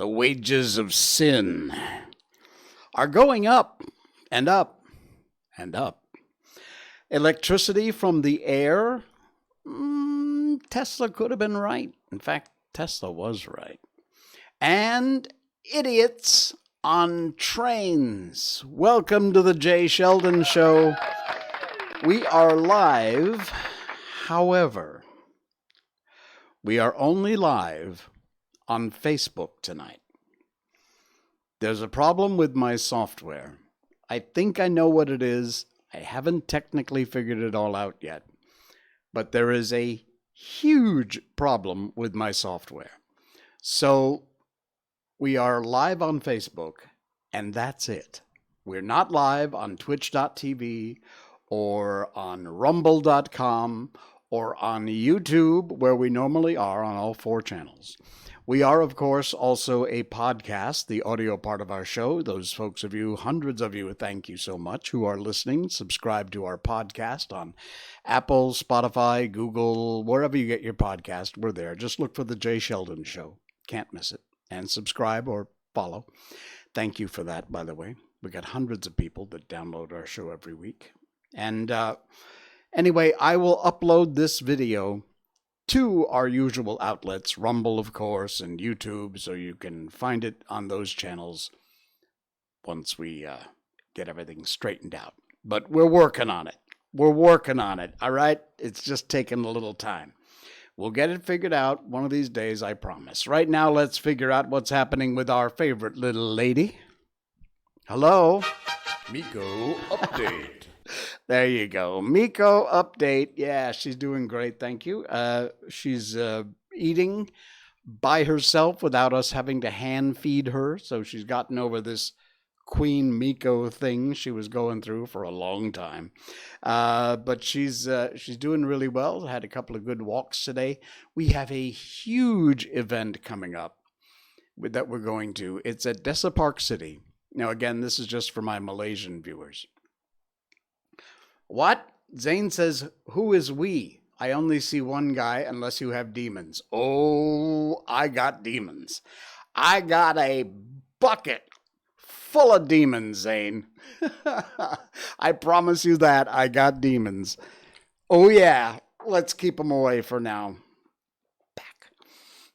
The wages of sin are going up and up and up. Electricity from the air? Tesla could have been right. In fact, Tesla was right. And idiots on trains. Welcome to the Jay Sheldon Show. We are live. However, we are only live on Facebook tonight. There's a problem with my software. I think I know what it is. I haven't technically figured it all out yet. But there is a huge problem with my software. So we are live on Facebook, and that's it. We're not live on twitch.tv or on rumble.com or on YouTube, where we normally are on all four channels. We are, of course, also a podcast, the audio part of our show. Those folks of you, hundreds of you, thank you so much, who are listening. Subscribe to our podcast on Apple, Spotify, Google, wherever you get your podcast. We're there. Just look for the Jay Sheldon Show. Can't miss it. And subscribe or follow. Thank you for that, by the way. We got hundreds of people that download our show every week. And anyway, I will upload this video to our usual outlets, Rumble, of course, and YouTube, so you can find it on those channels once we get everything straightened out. But we're working on it. We're working on it, all right? It's just taking a little time. We'll get it figured out one of these days, I promise. Right now, let's figure out what's happening with our favorite little lady. Hello? Miko update. There you go. Miko update. Yeah, she's doing great. Thank you. She's eating by herself without us having to hand feed her. So she's gotten over this Queen Miko thing she was going through for a long time. But she's doing really well. Had a couple of good walks today. We have a huge event coming up that we're going to. It's at Gettr Park City. Now, again, this is just for my Malaysian viewers. What? Zane says, who is we? I only see one guy unless you have demons. Oh, I got demons. I got a bucket full of demons, Zane. I promise you that. I got demons. Oh, yeah. Let's keep them away for now. Back.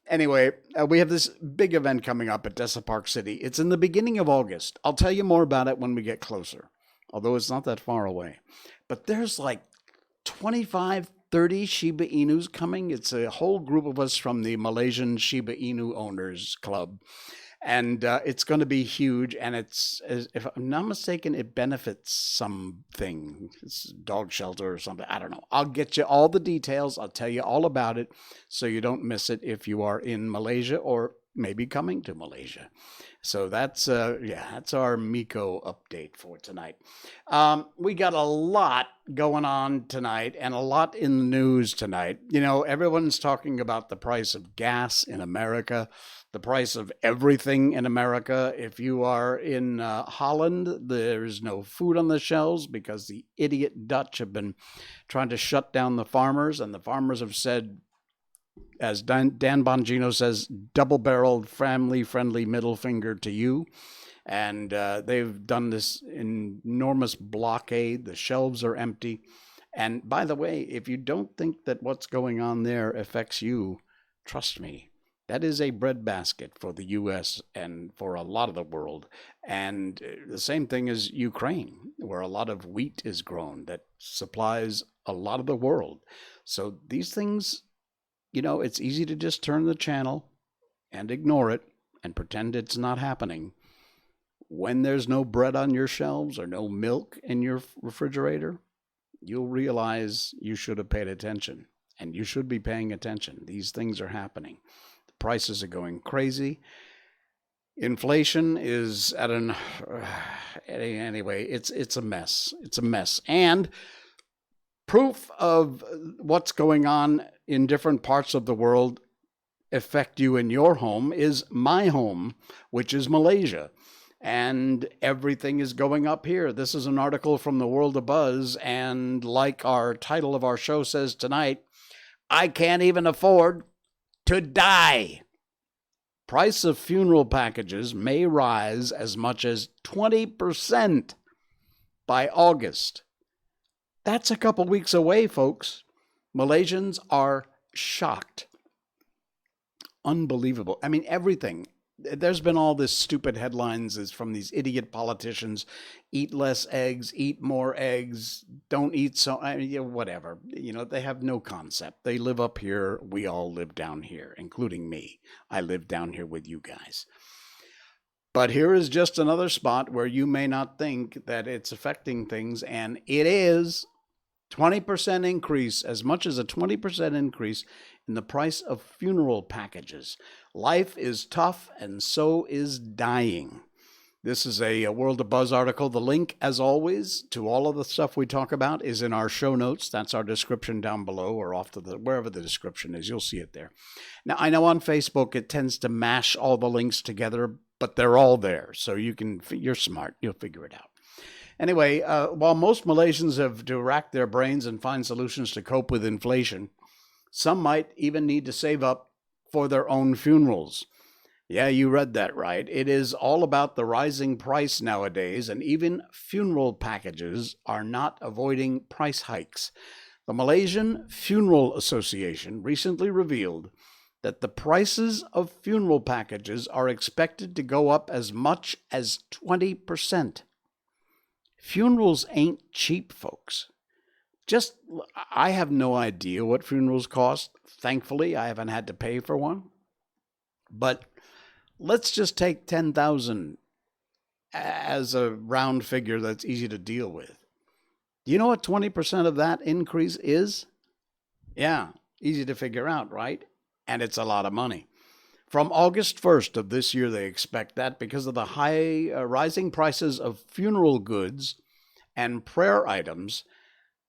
Anyway, we have this big event coming up at Gettr Park City. It's in the beginning of August. I'll tell you more about it when we get closer, although it's not that far away. But there's like 25, 30 Shiba Inus coming. It's a whole group of us from the Malaysian Shiba Inu Owners Club. And it's going to be huge. And it's, if I'm not mistaken, it benefits something. It's a dog shelter or something. I don't know. I'll get you all the details. I'll tell you all about it so you don't miss it if you are in Malaysia or maybe coming to Malaysia. So that's our Miko update for tonight. We got a lot going on tonight and a lot in the news tonight. You know, everyone's talking about the price of gas in America, the price of everything in America. If you are in Holland, there's no food on the shelves because the idiot Dutch have been trying to shut down the farmers, and the farmers have said, as Dan Bongino says, double-barreled, family-friendly middle finger to you. And they've done this enormous blockade. The shelves are empty. And by the way, if you don't think that what's going on there affects you, trust me, that is a breadbasket for the U.S. and for a lot of the world. And the same thing as Ukraine, where a lot of wheat is grown that supplies a lot of the world. So these things, you know, it's easy to just turn the channel and ignore it and pretend it's not happening. When there's no bread on your shelves or no milk in your refrigerator, you'll realize you should have paid attention, and you should be paying attention. These things are happening. The prices are going crazy. Inflation is at an anyway, it's a mess. It's a mess. And proof of what's going on in different parts of the world affect you in your home is my home, which is Malaysia. And everything is going up here. This is an article from the World of Buzz, and like our title of our show says tonight, I can't even afford to die. price of funeral packages may rise as much as 20% by August. That's a couple weeks away, folks. Malaysians are shocked. Unbelievable. I mean, everything. There's been all this stupid headlines is from these idiot politicians. Eat less eggs, eat more eggs, don't eat so, whatever. They have no concept. They live up here. We all live down here, including me. I live down here with you guys. But here is just another spot where you may not think that it's affecting things, and it is. 20% increase, as much as a 20% increase in the price of funeral packages. Life is tough, and so is dying. This is a World of Buzz article. The link, as always, to all of the stuff we talk about is in our show notes. That's our description down below, or off to wherever the description is. You'll see it there. Now, I know on Facebook it tends to mash all the links together, but they're all there, so you're smart. You'll figure it out. Anyway, while most Malaysians have to rack their brains and find solutions to cope with inflation, some might even need to save up for their own funerals. Yeah, you read that right. It is all about the rising price nowadays, and even funeral packages are not avoiding price hikes. The Malaysian Funeral Association recently revealed that the prices of funeral packages are expected to go up as much as 20%. Funerals ain't cheap, folks. I have no idea what funerals cost. Thankfully, I haven't had to pay for one. But let's just take 10,000 as a round figure that's easy to deal with. Do you know what 20% of that increase is? Yeah, easy to figure out, right? And it's a lot of money. From August 1st of this year, they expect that because of the high rising prices of funeral goods and prayer items.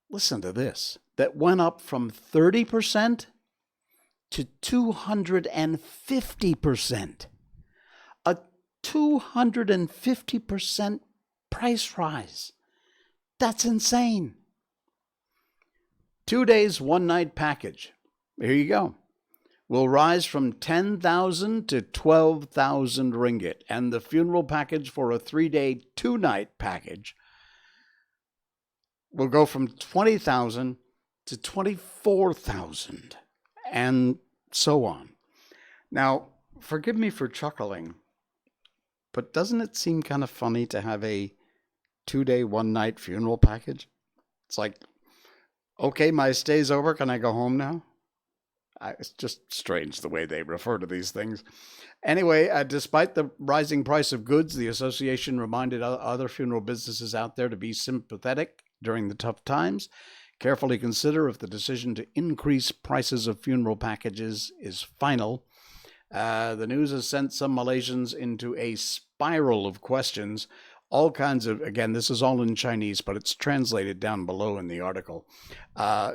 Listen to this, that went up from 30% to 250%. A 250% price rise. That's insane. 2 days, 1 night package. Here you go. Will rise from 10,000 to 12,000 ringgit, and the funeral package for a 3-day, 2-night package will go from 20,000 to 24,000, and so on. Now, forgive me for chuckling, but doesn't it seem kind of funny to have a 2-day, 1-night funeral package? It's like, okay, my stay's over. Can I go home now? It's just strange the way they refer to these things. Anyway, despite the rising price of goods, the association reminded other funeral businesses out there to be sympathetic during the tough times. Carefully consider if the decision to increase prices of funeral packages is final. The news has sent some Malaysians into a spiral of questions. All kinds of, again, this is all in Chinese, but it's translated down below in the article.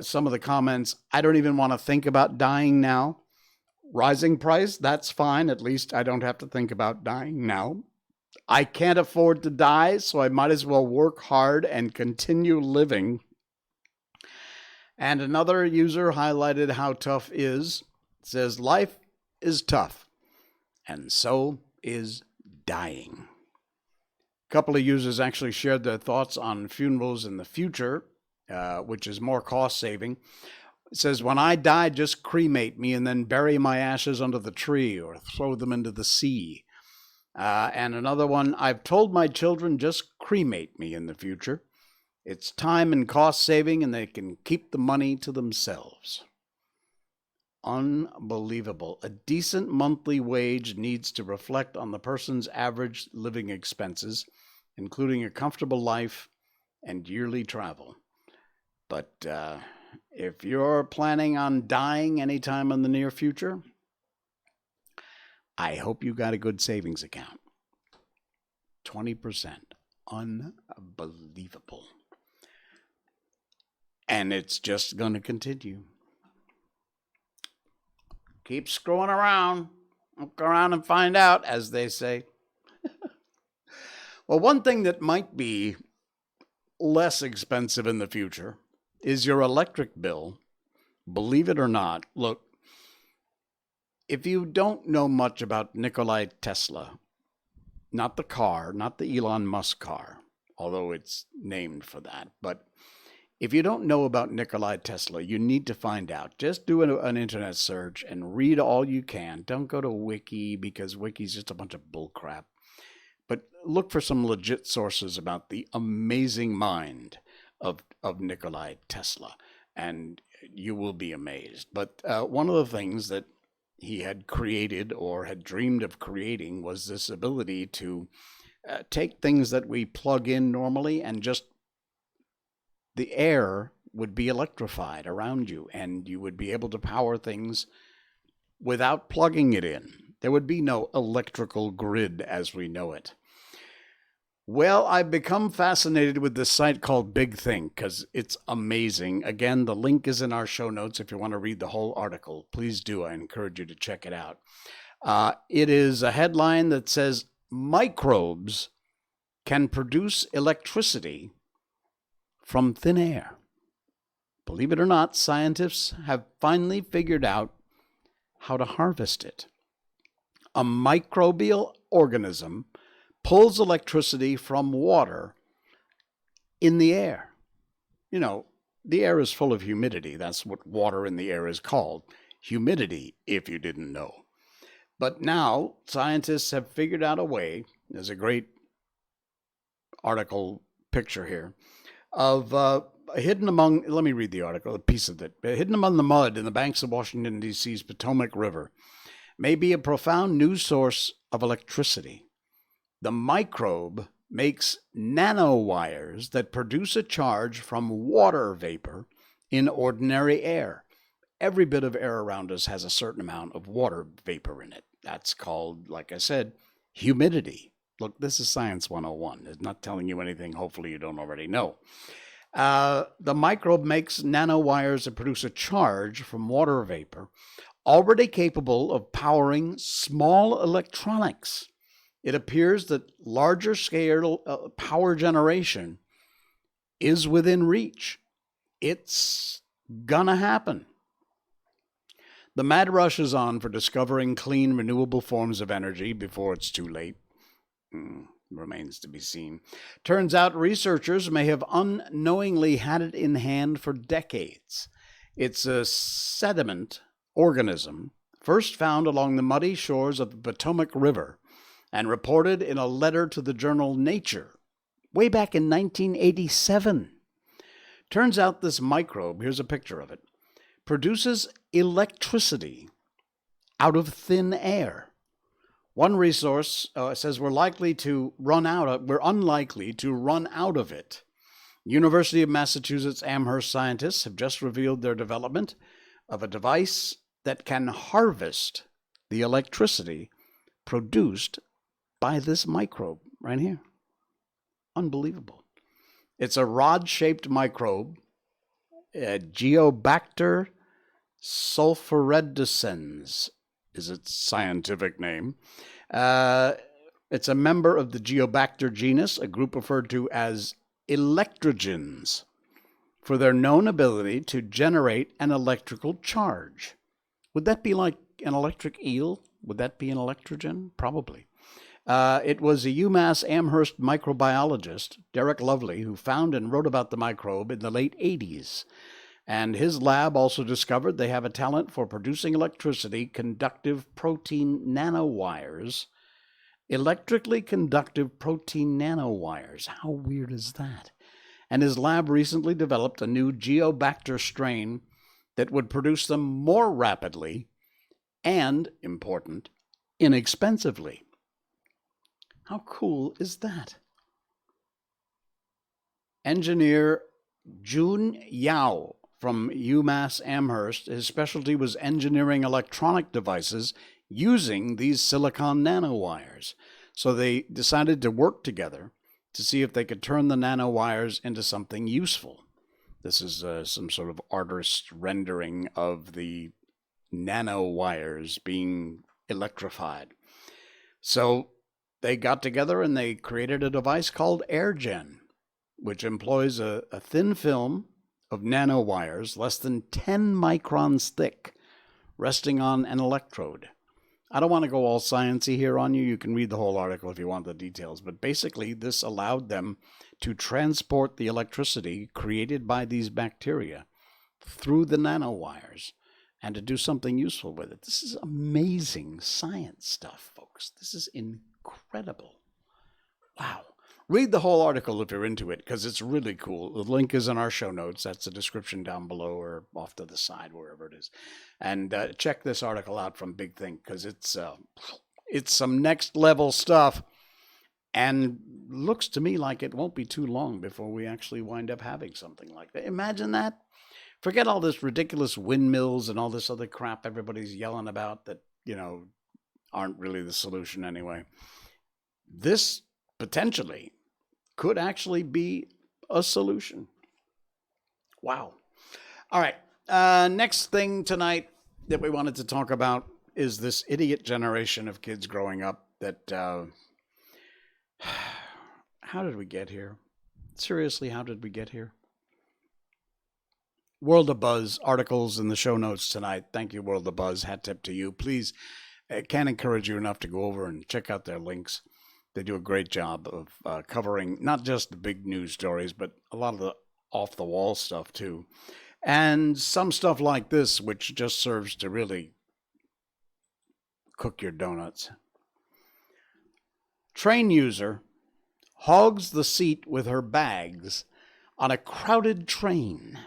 Some of the comments, I don't even want to think about dying now. Rising price, that's fine. At least I don't have to think about dying now. I can't afford to die, so I might as well work hard and continue living. And another user highlighted how tough is. It says, life is tough, and so is dying. A couple of users actually shared their thoughts on funerals in the future, which is more cost-saving. It says, when I die, just cremate me and then bury my ashes under the tree or throw them into the sea. And another one, I've told my children just cremate me in the future. It's time and cost-saving, and they can keep the money to themselves. Unbelievable. A decent monthly wage needs to reflect on the person's average living expenses, including a comfortable life and yearly travel. But if you're planning on dying anytime in the near future, I hope you got a good savings account. 20%. Unbelievable. And it's just going to continue. Keep screwing around. Look around and find out, as they say. Well, one thing that might be less expensive in the future is your electric bill. Believe it or not, look, If you don't know much about Nikola Tesla, not the car, not the Elon Musk car, although it's named for that, but if you don't know about Nikola Tesla, you need to find out. Just do an internet search and read all you can. Don't go to Wiki, because Wiki's just a bunch of bullcrap. But look for some legit sources about the amazing mind of Nikola Tesla, and you will be amazed. But one of the things that he had created or had dreamed of creating was this ability to take things that we plug in normally, and just the air would be electrified around you, and you would be able to power things without plugging it in. There would be no electrical grid as we know it. Well, I've become fascinated with this site called Big Think because it's amazing. Again, the link is in our show notes if you want to read the whole article. Please do. I encourage you to check it out. It is a headline that says, "Microbes can produce electricity from thin air." Believe it or not, scientists have finally figured out how to harvest it. A microbial organism pulls electricity from water in the air. You know, the air is full of humidity. That's what water in the air is called. Humidity, if you didn't know. But now scientists have figured out a way, there's a great article picture here, of hidden among, let me read the article, a piece of it. Hidden among the mud in the banks of Washington, D.C.'s Potomac River may be a profound new source of electricity. The microbe makes nanowires that produce a charge from water vapor in ordinary air. Every bit of air around us has a certain amount of water vapor in it. That's called, like I said, humidity. Look, this is Science 101. It's not telling you anything hopefully you don't already know. The microbe makes nanowires that produce a charge from water vapor, already capable of powering small electronics. It appears that larger scale power generation is within reach. It's gonna happen. The mad rush is on for discovering clean, renewable forms of energy before it's too late. Remains to be seen. Turns out researchers may have unknowingly had it in hand for decades. It's a sediment organism first found along the muddy shores of the Potomac River and reported in a letter to the journal Nature way back in 1987. Turns out this microbe, here's a picture of it, produces electricity out of thin air. One resource says we're unlikely to run out of it. University of Massachusetts Amherst scientists have just revealed their development of a device that can harvest the electricity produced by this microbe right here. Unbelievable. It's a rod-shaped microbe, Geobacter sulphuredescens is its scientific name. It's a member of the Geobacter genus, a group referred to as electrogens, for their known ability to generate an electrical charge. Would that be like an electric eel? Would that be an electrogen? Probably. It was a UMass Amherst microbiologist, Derek Lovely, who found and wrote about the microbe in the late 80s. And his lab also discovered they have a talent for producing electricity conductive protein nanowires. Electrically conductive protein nanowires. How weird is that? And his lab recently developed a new Geobacter strain that would produce them more rapidly and, important, inexpensively. How cool is that? Engineer Jun Yao from UMass Amherst, his specialty was engineering electronic devices using these silicon nanowires. So they decided to work together to see if they could turn the nanowires into something useful. This is some sort of artist rendering of the nanowires being electrified. So they got together and they created a device called AirGen, which employs a thin film of nanowires less than 10 microns thick, resting on an electrode. I don't want to go all sciencey here on you. You can read the whole article if you want the details. But basically, this allowed them to transport the electricity created by these bacteria through the nanowires and to do something useful with it. This is amazing science stuff, folks. This is incredible. Wow. Read the whole article if you're into it, because it's really cool. The link is in our show notes. That's the description down below or off to the side, wherever it is. And check this article out from Big Think, because it's some next level stuff. And looks to me like it won't be too long before we actually wind up having something like that. Imagine that. Forget all this ridiculous windmills and all this other crap everybody's yelling about that, aren't really the solution anyway. This potentially could actually be a solution. Wow. All right. Next thing tonight that we wanted to talk about is this idiot generation of kids growing up that, how did we get here? Seriously, how did we get here? World of Buzz articles in the show notes tonight. Thank you, World of Buzz. Hat tip to you. Please, I can't encourage you enough to go over and check out their links. They do a great job of covering not just the big news stories, but a lot of the off-the-wall stuff, too. And some stuff like this, which just serves to really cook your donuts. Train user hogs the seat with her bags on a crowded train.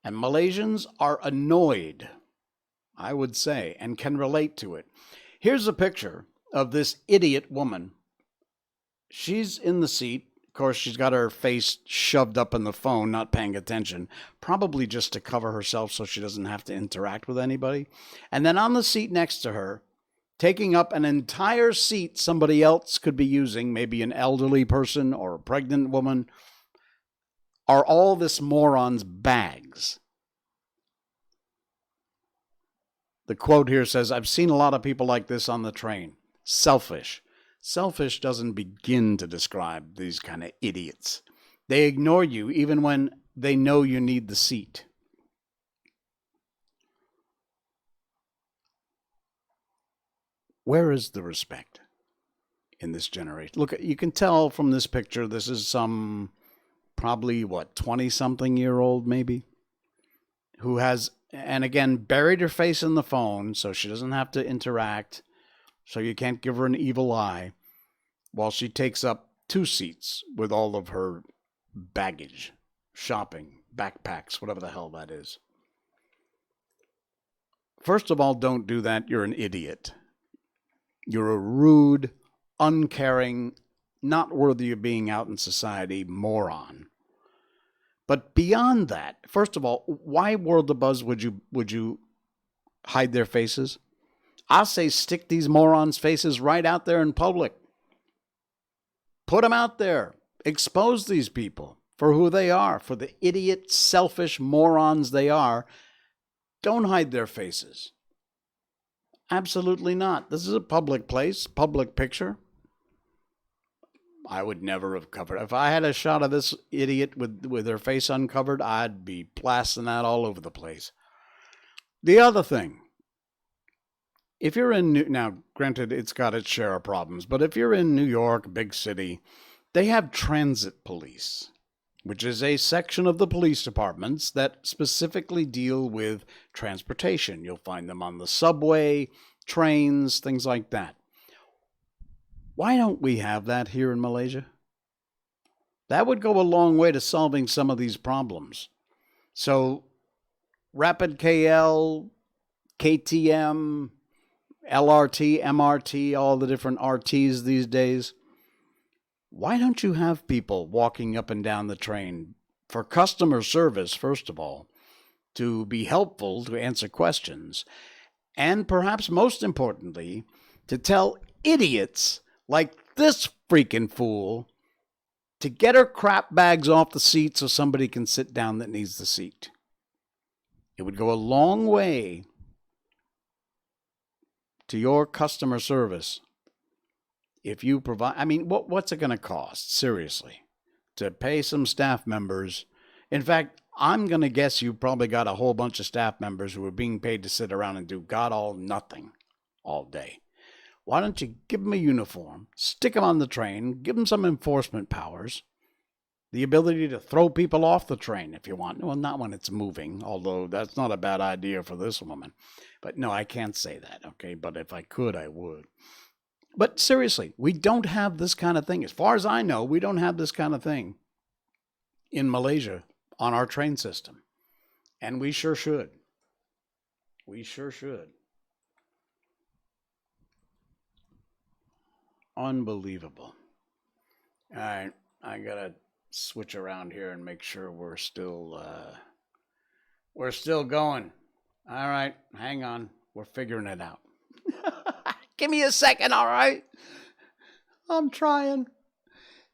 And Malaysians are annoyed, I would say, and can relate to it. Here's a picture of this idiot woman. She's in the seat. Of course, she's got her face shoved up in the phone, not paying attention, probably just to cover herself so she doesn't have to interact with anybody. And then on the seat next to her, taking up an entire seat somebody else could be using, maybe an elderly person or a pregnant woman, are all this moron's bags. The quote here says, "I've seen a lot of people like this on the train. Selfish." Selfish doesn't begin to describe these kind of idiots. They ignore you even when they know you need the seat. Where is the respect in this generation? Look, you can tell from this picture, this is some probably, 20-something-year-old maybe, who has, and again, buried her face in the phone so she doesn't have to interact, so you can't give her an evil eye, while she takes up 2 seats with all of her baggage, shopping, backpacks, whatever the hell that is. First of all, don't do that. You're an idiot. You're a rude, uncaring, not worthy of being out in society moron. But beyond that, first of all, why World of Buzz would you hide their faces? I'll say stick these morons' faces right out there in public. Put them out there. Expose these people for who they are, for the idiot, selfish morons they are. Don't hide their faces. Absolutely not. This is a public place, public picture. I would never have covered. If I had a shot of this idiot with her face uncovered, I'd be blasting that all over the place. The other thing, if you're in now, granted, it's got its share of problems, but if you're in New York, big city, they have transit police, which is a section of the police departments that specifically deal with transportation. You'll find them on the subway, trains, things like that. Why don't we have that here in Malaysia? That would go a long way to solving some of these problems. So, Rapid KL, KTM, LRT, MRT, all the different RTs these days. Why don't you have people walking up and down the train for customer service, first of all, to be helpful, to answer questions, and perhaps most importantly, to tell idiots like this freaking fool to get her crap bags off the seat so somebody can sit down that needs the seat. It would go a long way to your customer service if you provide. I mean, what's it going to cost, seriously, to pay some staff members? In fact, I'm going to guess you probably got a whole bunch of staff members who are being paid to sit around and do God all nothing. all day. Why don't you give them a uniform, stick them on the train, give them some enforcement powers, the ability to throw people off the train if you want. Well, not when it's moving, although that's not a bad idea for this woman. But no, I can't say that, okay? But if I could, I would. But seriously, we don't have this kind of thing. As far as I know, we don't have this kind of thing in Malaysia on our train system. And we sure should. We sure should. Unbelievable. All right, I gotta switch around here and make sure we're still going. All right, hang on. We're figuring it out. Give me a second, all right? I'm trying.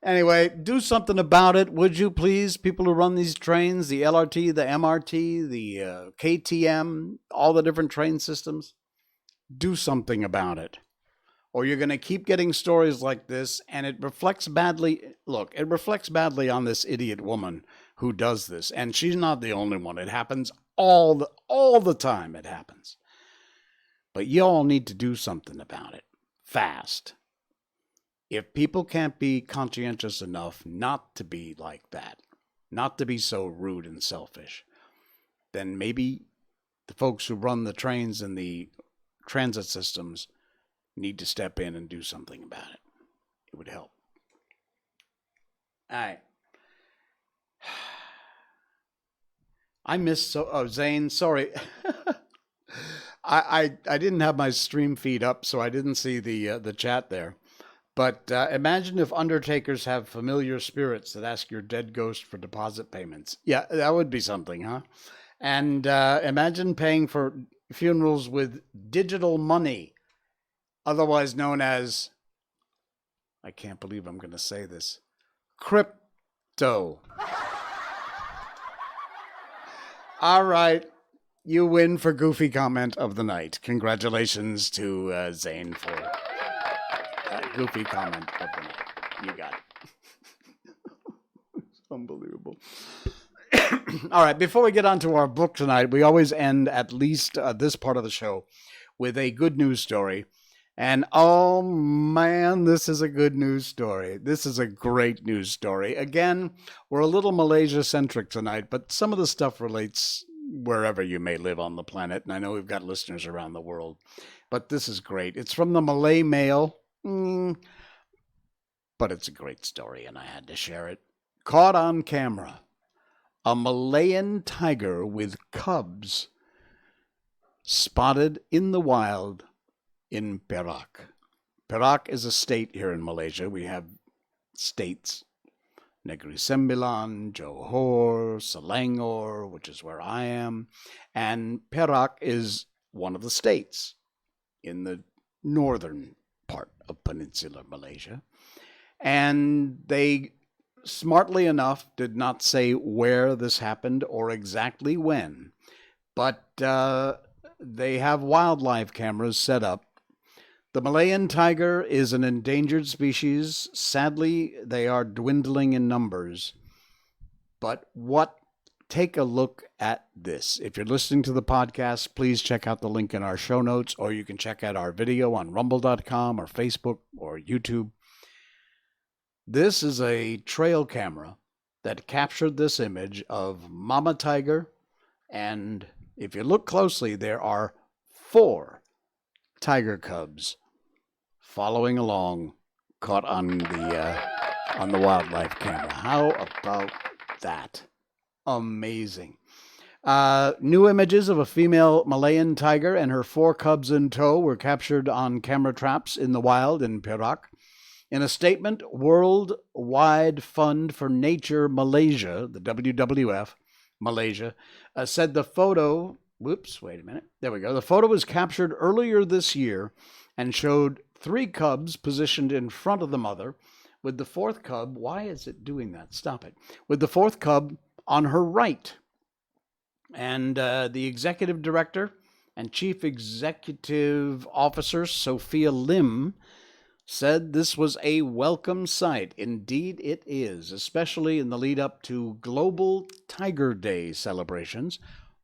Anyway, do something about it, would you please? People who run these trains, the LRT, the MRT, the KTM, all the different train systems. Do something about it. Or you're going to keep getting stories like this, and it reflects badly. Look, it reflects badly on this idiot woman who does this. And she's not the only one. It happens all the time. It happens. But y'all need to do something about it. Fast. If people can't be conscientious enough not to be like that, not to be so rude and selfish, then maybe the folks who run the trains and the transit systems need to step in and do something about it. It would help. All right. I missed Zane, sorry. I didn't have my stream feed up, so I didn't see the chat there. But imagine if undertakers have familiar spirits that ask your dead ghost for deposit payments. Yeah, that would be something, huh? And imagine paying for funerals with digital money, otherwise known as, I can't believe I'm going to say this, crypto. All right. You win for Goofy Comment of the Night. Congratulations to Zane for Goofy Comment of the Night. You got it. It's unbelievable. All right, before we get on to our book tonight, we always end at least this part of the show with a good news story. And oh man, this is a good news story. This is a great news story. Again, we're a little Malaysia-centric tonight, but some of the stuff relates wherever you may live on the planet. And I know we've got listeners around the world, but this is great. It's from the Malay Mail, but it's a great story and I had to share it. Caught on camera. A Malayan tiger with cubs spotted in the wild in Perak. Perak is a state here in Malaysia. We have states. Negeri Sembilan, Johor, Selangor, which is where I am. And Perak is one of the states in the northern part of peninsular Malaysia. And they, smartly enough, did not say where this happened or exactly when. But they have wildlife cameras set up. The Malayan tiger is an endangered species. Sadly, they are dwindling in numbers. But take a look at this. If you're listening to the podcast, please check out the link in our show notes, or you can check out our video on rumble.com or Facebook or YouTube. This is a trail camera that captured this image of Mama Tiger, and if you look closely, there are 4 tiger cubs following along, caught on the wildlife camera. How about that? Amazing. New images of a female Malayan tiger and her 4 cubs in tow were captured on camera traps in the wild in Perak. In a statement, Worldwide Fund for Nature Malaysia, the WWF Malaysia, said the photo, there we go. The photo was captured earlier this year and showed 3 cubs positioned in front of the mother, with the 4th cub, why is it doing that? Stop it. With the 4th cub on her right. And the executive director and chief executive officer, Sophia Lim, said this was a welcome sight. Indeed it is, especially in the lead up to Global Tiger Day celebrations,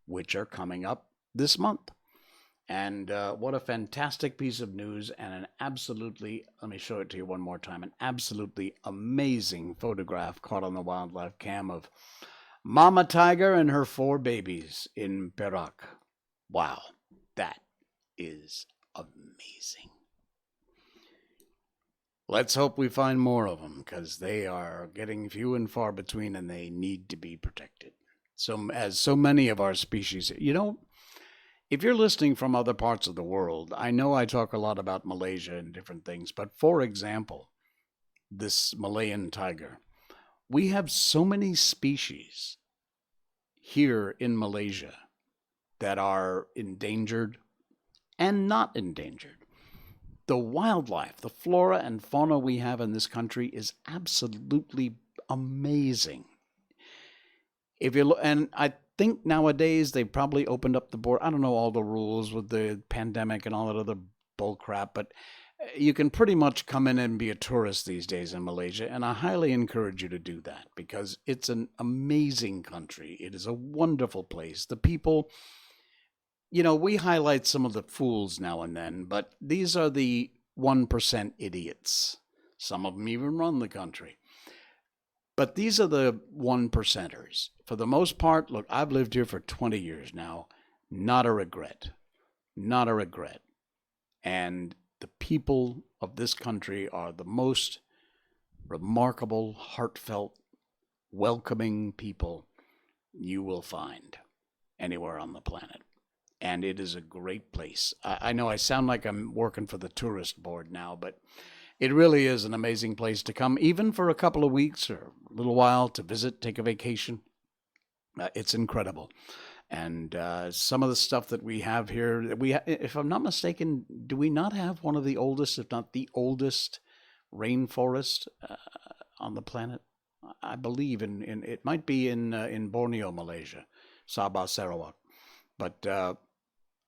which are coming up this month. And what a fantastic piece of news, and an absolutely, let me show it to you one more time, an absolutely amazing photograph caught on the wildlife cam of Mama Tiger and her 4 babies in Perak. Wow, that is amazing. Let's hope we find more of them, because they are getting few and far between, and they need to be protected. So, as so many of our species, if you're listening from other parts of the world, I know I talk a lot about Malaysia and different things, but for example, this Malayan tiger, we have so many species here in Malaysia that are endangered and not endangered. The wildlife, the flora and fauna we have in this country is absolutely amazing. If you look, and I think nowadays they've probably opened up the board. I don't know all the rules with the pandemic and all that other bull crap, but you can pretty much come in and be a tourist these days in Malaysia, and I highly encourage you to do that, because it's an amazing country. It is a wonderful place. The people, we highlight some of the fools now and then, but these are the 1% idiots. Some of them even run the country. But these are the 1%ers. For the most part, look, I've lived here for 20 years now. Not a regret. Not a regret. And the people of this country are the most remarkable, heartfelt, welcoming people you will find anywhere on the planet. And it is a great place. I know I sound like I'm working for the tourist board now, but it really is an amazing place to come, even for a couple of weeks or a little while, to visit, take a vacation. It's incredible. And some of the stuff that we have here, if I'm not mistaken, do we not have one of the oldest, if not the oldest, rainforest on the planet? I believe it might be in Borneo, Malaysia, Sabah, Sarawak. But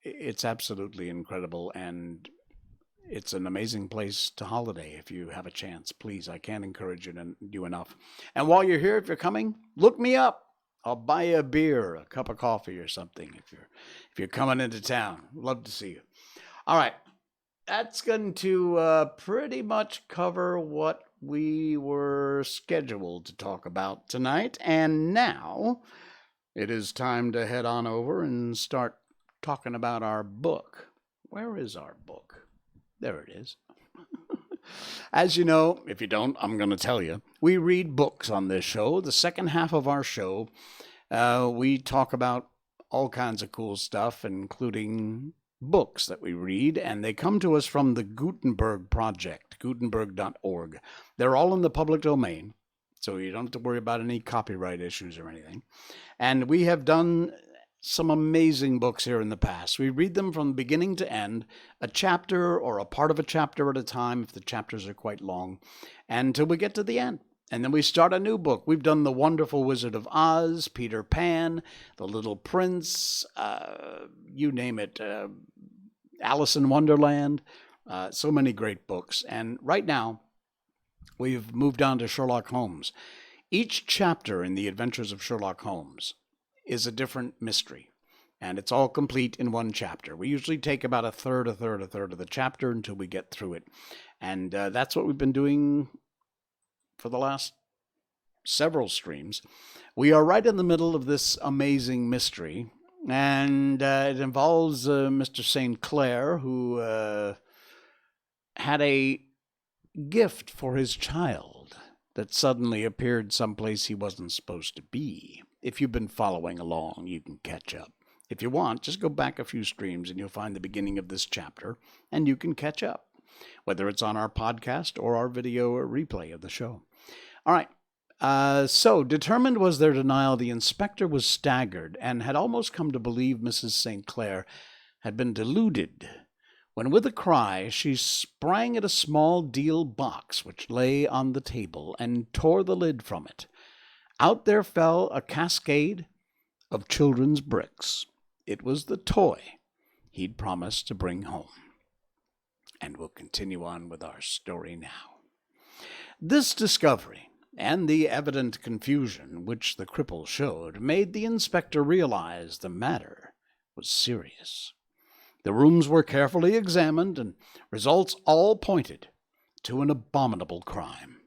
it's absolutely incredible, and it's an amazing place to holiday if you have a chance. Please, I can't encourage you enough. And while you're here, if you're coming, look me up. I'll buy you a beer, a cup of coffee or something if you're coming into town. Love to see you. All right. That's going to pretty much cover what we were scheduled to talk about tonight. And now it is time to head on over and start talking about our book. Where is our book? There it is. As you know, if you don't, I'm going to tell you. We read books on this show. The second half of our show, we talk about all kinds of cool stuff, including books that we read, and they come to us from the Gutenberg Project, gutenberg.org. They're all in the public domain, so you don't have to worry about any copyright issues or anything. And we have done some amazing books here in the past. We read them from beginning to end, a chapter or a part of a chapter at a time if the chapters are quite long, until we get to the end. And then we start a new book. We've done The Wonderful Wizard of Oz, Peter Pan, The Little Prince, you name it, Alice in Wonderland, so many great books. And right now, we've moved on to Sherlock Holmes. Each chapter in The Adventures of Sherlock Holmes is a different mystery, and it's all complete in one chapter. We usually take about a third of the chapter until we get through it, and that's what we've been doing for the last several streams. We are right in the middle of this amazing mystery, and it involves Mr. St. Clair, who had a gift for his child that suddenly appeared someplace he wasn't supposed to be. If you've been following along, you can catch up. If you want, just go back a few streams and you'll find the beginning of this chapter, and you can catch up, whether it's on our podcast or our video or replay of the show. All right. So, determined was their denial, the inspector was staggered and had almost come to believe Mrs. St. Clair had been deluded, when with a cry she sprang at a small deal box which lay on the table and tore the lid from it. Out there fell a cascade of children's bricks. It was the toy he'd promised to bring home. And we'll continue on with our story now. This discovery, and the evident confusion which the cripple showed, made the inspector realize the matter was serious. The rooms were carefully examined, and results all pointed to an abominable crime.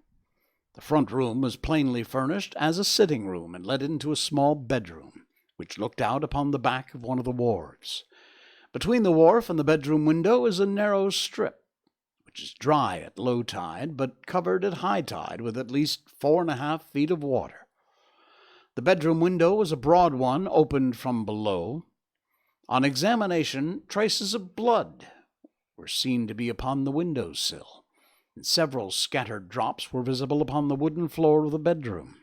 The front room was plainly furnished as a sitting room and led into a small bedroom, which looked out upon the back of one of the wharves. Between the wharf and the bedroom window is a narrow strip, which is dry at low tide, but covered at high tide with at least 4.5 feet of water. The bedroom window was a broad one, opened from below. On examination, traces of blood were seen to be upon the window sill, and several scattered drops were visible upon the wooden floor of the bedroom.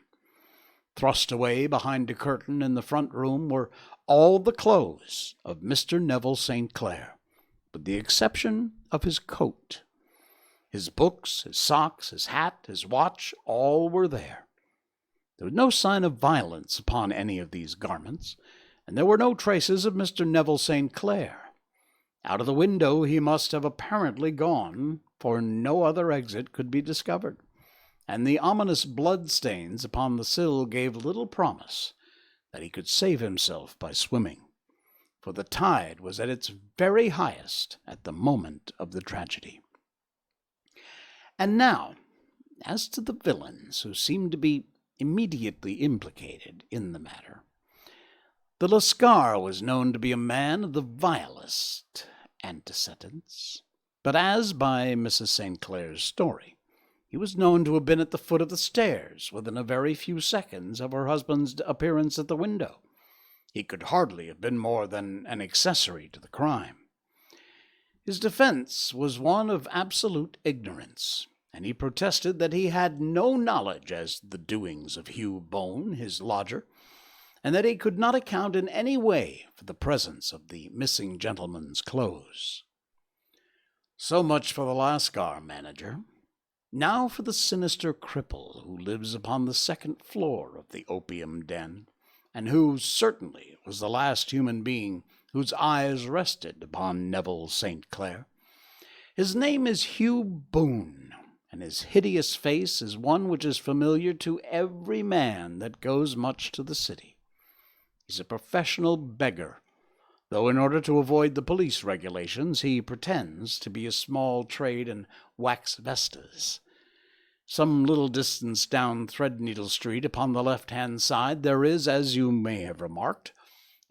Thrust away behind a curtain in the front room were all the clothes of Mr. Neville St. Clair, with the exception of his coat. His books, his socks, his hat, his watch, all were there. There was no sign of violence upon any of these garments, and there were no traces of Mr. Neville St. Clair. Out of the window he must have apparently gone, for no other exit could be discovered, and the ominous blood-stains upon the sill gave little promise that he could save himself by swimming, for the tide was at its very highest at the moment of the tragedy. And now, as to the villains who seemed to be immediately implicated in the matter. The Lascar was known to be a man of the vilest antecedents, but as by Mrs. St. Clair's story, he was known to have been at the foot of the stairs within a very few seconds of her husband's appearance at the window. He could hardly have been more than an accessory to the crime. His defense was one of absolute ignorance, and he protested that he had no knowledge as to the doings of Hugh Bone, his lodger, and that he could not account in any way for the presence of the missing gentleman's clothes. So much for the Lascar manager. Now for the sinister cripple who lives upon the second floor of the opium den, and who certainly was the last human being whose eyes rested upon Neville St. Clair. His name is Hugh Boone, and his hideous face is one which is familiar to every man that goes much to the city. He's a professional beggar, though in order to avoid the police regulations he pretends to be a small trade in wax vestas. Some little distance down Threadneedle Street upon the left-hand side there is, as you may have remarked,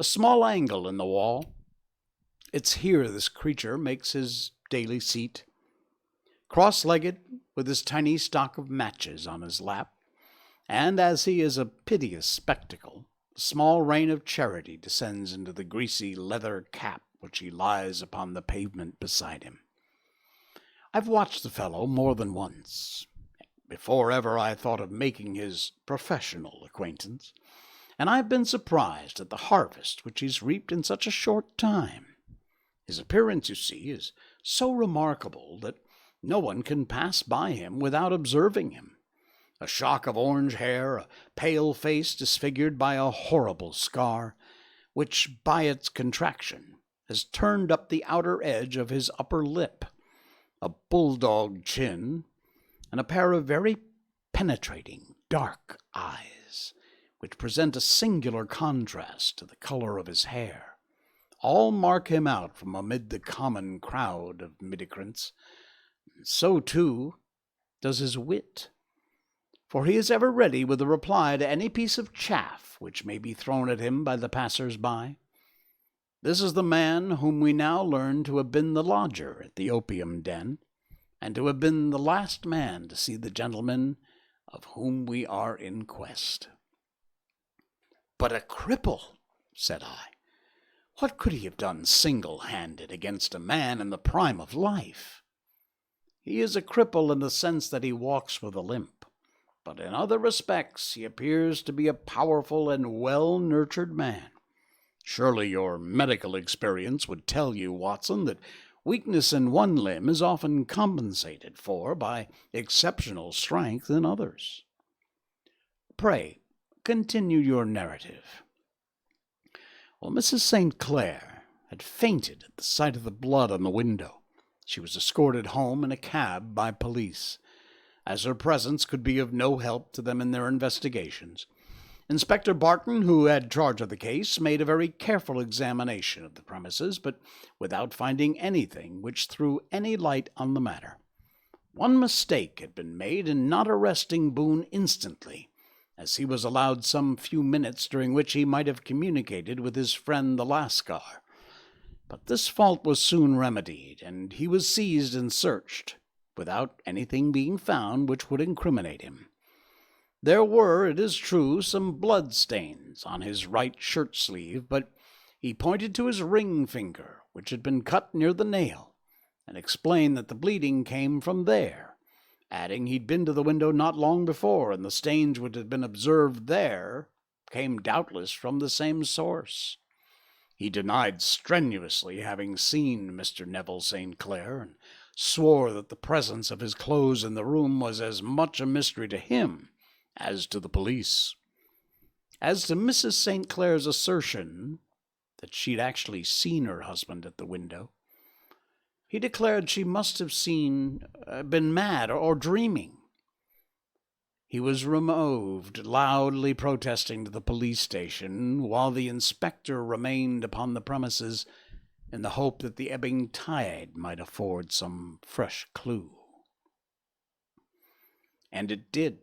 a small angle in the wall. It's here this creature makes his daily seat. Cross-legged, with his tiny stock of matches on his lap, and as he is a piteous spectacle, a small rain of charity descends into the greasy leather cap which he lies upon the pavement beside him. I've watched the fellow more than once, before ever I thought of making his professional acquaintance, and I've been surprised at the harvest which he's reaped in such a short time. His appearance, you see, is so remarkable that no one can pass by him without observing him. A shock of orange hair, a pale face disfigured by a horrible scar, which, by its contraction, has turned up the outer edge of his upper lip, a bulldog chin, and a pair of very penetrating, dark eyes, which present a singular contrast to the color of his hair, all mark him out from amid the common crowd of midicrants. So, too, does his wit, for he is ever ready with a reply to any piece of chaff which may be thrown at him by the passers-by. This is the man whom we now learn to have been the lodger at the opium den, and to have been the last man to see the gentleman of whom we are in quest. "But a cripple," said I. "What could he have done single-handed against a man in the prime of life?" "He is a cripple in the sense that he walks with a limp, but in other respects he appears to be a powerful and well-nurtured man. Surely your medical experience would tell you, Watson, that weakness in one limb is often compensated for by exceptional strength in others. Pray, continue your narrative." Well, Mrs. St. Clair had fainted at the sight of the blood on the window. She was escorted home in a cab by police, as her presence could be of no help to them in their investigations, Inspector Barton, who had charge of the case, made a very careful examination of the premises, but without finding anything which threw any light on the matter. One mistake had been made in not arresting Boone instantly, as he was allowed some few minutes during which he might have communicated with his friend the Lascar. But this fault was soon remedied, and he was seized and searched, without anything being found which would incriminate him. There were, it is true, some blood stains on his right shirt sleeve, but he pointed to his ring finger, which had been cut near the nail, and explained that the bleeding came from there, adding he'd been to the window not long before, and the stains which had been observed there came doubtless from the same source. He denied strenuously having seen Mr. Neville St. Clair, and swore that the presence of his clothes in the room was as much a mystery to him as to the police. As to Mrs. St. Clair's assertion that she'd actually seen her husband at the window, he declared she must have been mad or dreaming. He was removed, loudly protesting to the police station, while the inspector remained upon the premises in the hope that the ebbing tide might afford some fresh clue. And it did,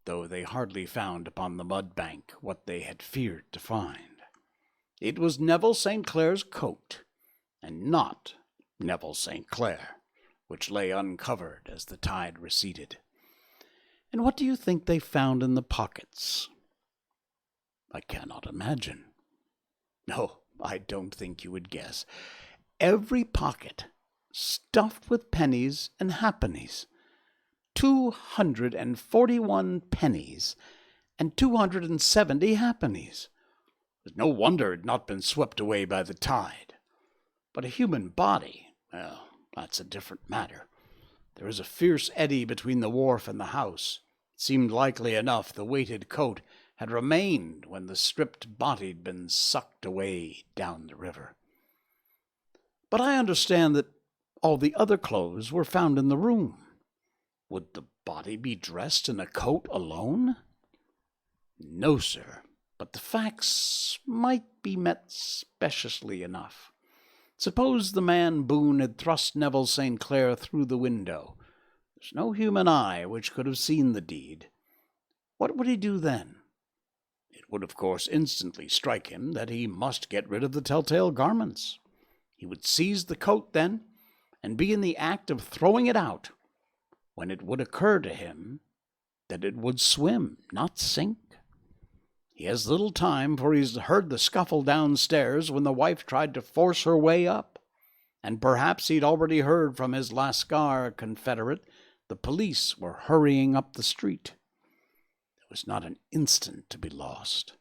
though they hardly found upon the mud bank what they had feared to find. It was Neville St. Clair's coat, and not Neville St. Clair, which lay uncovered as the tide receded. And what do you think they found in the pockets? I cannot imagine. No, I don't think you would guess. Every pocket stuffed with pennies and halfpennies. 241 pennies and 270 halfpennies. It's no wonder it had not been swept away by the tide. But a human body, well, that's a different matter. There is a fierce eddy between the wharf and the house. It seemed likely enough the weighted coat had remained when the stripped body had been sucked away down the river. But I understand that all the other clothes were found in the room. Would the body be dressed in a coat alone? No, sir, but the facts might be met speciously enough. Suppose the man Boone had thrust Neville St. Clair through the window. There's no human eye which could have seen the deed. What would he do then? It would, of course, instantly strike him that he must get rid of the telltale garments. He would seize the coat then, and be in the act of throwing it out, when it would occur to him that it would swim, not sink. He has little time, for he's heard the scuffle downstairs when the wife tried to force her way up, and perhaps he'd already heard from his Lascar confederate the police were hurrying up the street. There was not an instant to be lost.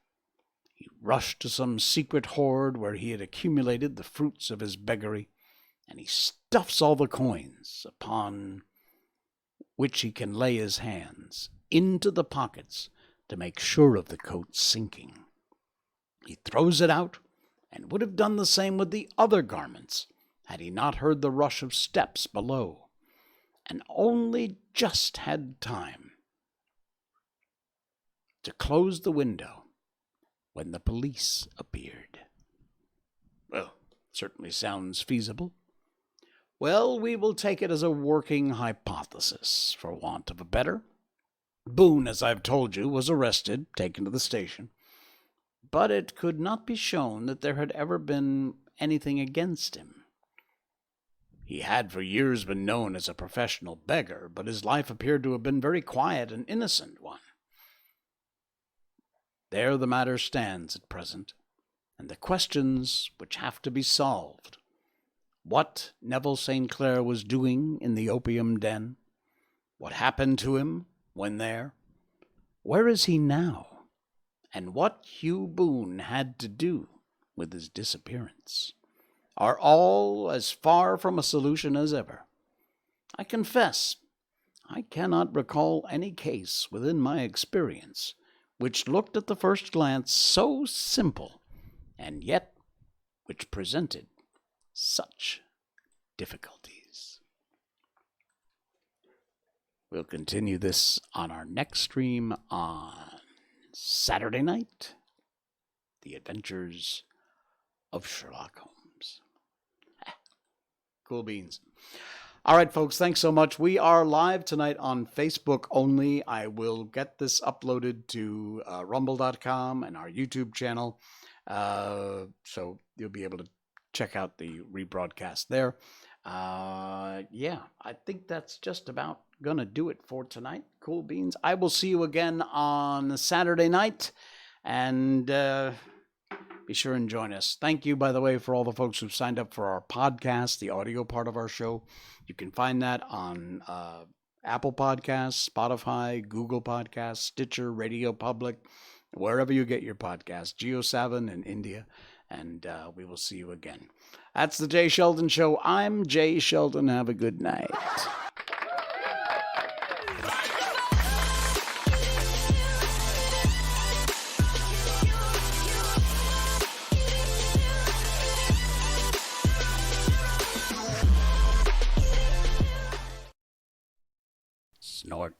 He rushed to some secret hoard where he had accumulated the fruits of his beggary, and he stuffs all the coins upon which he can lay his hands into the pockets to make sure of the coat sinking. He throws it out, and would have done the same with the other garments had he not heard the rush of steps below, and only just had time to close the window when the police appeared. Well, certainly sounds feasible. Well, we will take it as a working hypothesis, for want of a better. Boone, as I've told you, was arrested, taken to the station, but it could not be shown that there had ever been anything against him. He had for years been known as a professional beggar, but his life appeared to have been very quiet and innocent one. There the matter stands at present, and the questions which have to be solved. What Neville St. Clair was doing in the opium den? What happened to him when there? Where is he now? And what Hugh Boone had to do with his disappearance are all as far from a solution as ever. I confess I cannot recall any case within my experience which looked at the first glance so simple, and yet which presented such difficulties. We'll continue this on our next stream on Saturday night, The Adventures of Sherlock Holmes. Cool beans. All right, folks, thanks so much. We are live tonight on Facebook only. I will get this uploaded to rumble.com and our YouTube channel. So you'll be able to check out the rebroadcast there. Yeah, I think that's just about going to do it for tonight. Cool beans. I will see you again on Saturday night. And be sure and join us. Thank you, by the way, for all the folks who've signed up for our podcast, the audio part of our show. You can find that on Apple Podcasts, Spotify, Google Podcasts, Stitcher, Radio Public, wherever you get your podcasts, Geo7 in India. And we will see you again. That's the Jay Sheldon Show. I'm Jay Sheldon. Have a good night. Snort.